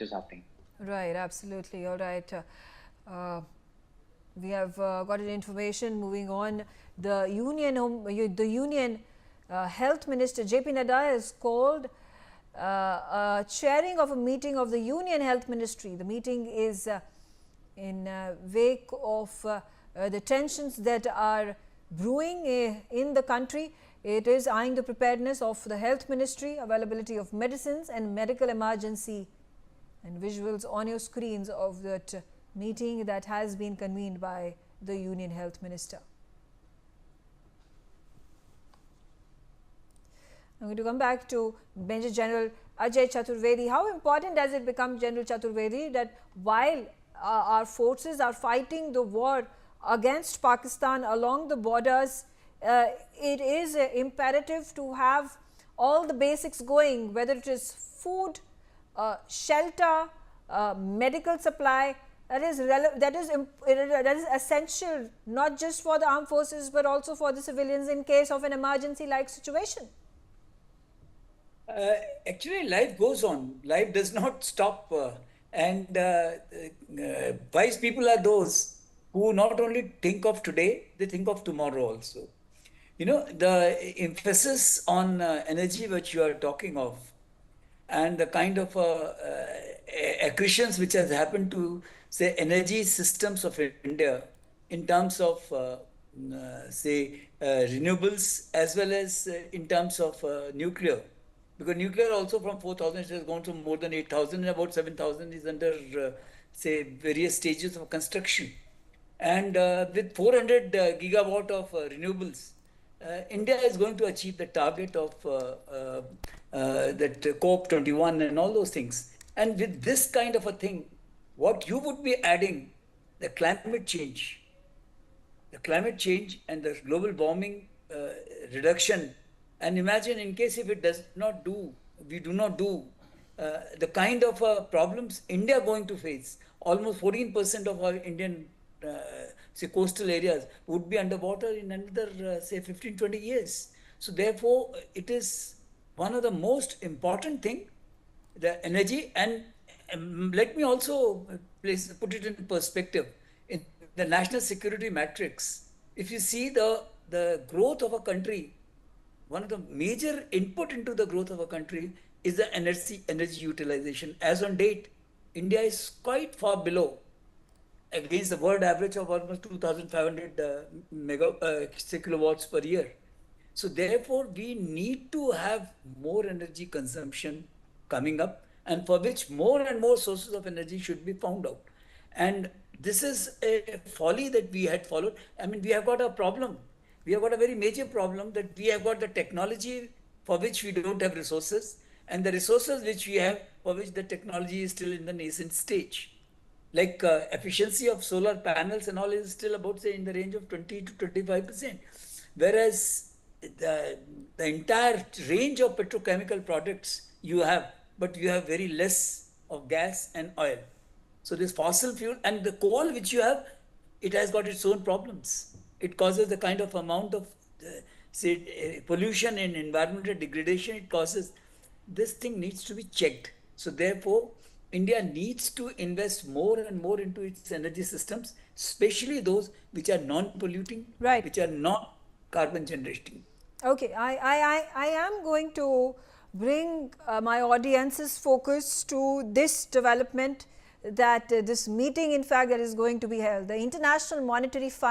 is happening. Right, absolutely. All right. Uh, we have got information moving on. The Union Health Minister JP Nadda has called chairing of a meeting of the Union Health Ministry. The meeting is in wake of the tensions that are brewing in the country. It is eyeing the preparedness of the Health Ministry, availability of medicines and medical emergency, and visuals on your screens of that meeting that has been convened by the Union Health Minister. I'm going to come back to Major General Ajay Chaturvedi. How important does it become, General Chaturvedi, that while our forces are fighting the war against Pakistan along the borders, it is imperative to have all the basics going, whether it is food, shelter, medical supply, that is essential not just for the armed forces but also for the civilians in case of an emergency like situation. Actually, life goes on. Life does not stop. And wise people are those who not only think of today, they think of tomorrow also. You know, the emphasis on energy which you are talking of, and the kind of accretions which has happened to, say, energy systems of India in terms of, renewables as well as in terms of nuclear. Because nuclear also from 4,000 has gone to more than 8,000, and about 7,000 is under, say, various stages of construction. And with 400 gigawatt of renewables, India is going to achieve the target of that COP21 and all those things. And with this kind of a thing, what you would be adding, the climate change and the global warming reduction. And imagine in case if it we do not do the kind of problems India going to face. Almost 14% of our Indian say coastal areas would be underwater in another say 15-20 years. So therefore it is one of the most important thing, the energy. And let me also put it in perspective. In the national security matrix, if you see the growth of a country, one of the major input into the growth of a country is the energy utilization. As on date, India is quite far below against the world average of almost 2,500 kilowatts per year. So therefore, we need to have more energy consumption coming up, and for which more and more sources of energy should be found out. And this is a folly that we had followed. I mean, we have got a problem. We have got a very major problem that we have got the technology for which we don't have resources, and the resources which we have for which the technology is still in the nascent stage. Like efficiency of solar panels and all is still about, say, in the range of 20 to 25%. Whereas the entire range of petrochemical products you have, but you have very less of gas and oil. So this fossil fuel and the coal which you have, it has got its own problems. It causes the kind of amount of, say, pollution and environmental degradation it causes. This thing needs to be checked. So therefore, India needs to invest more and more into its energy systems, especially those which are non-polluting, right, which are not carbon generating. Okay, I am going to bring my audience's focus to this development, that this meeting in fact that is going to be held. The International Monetary Fund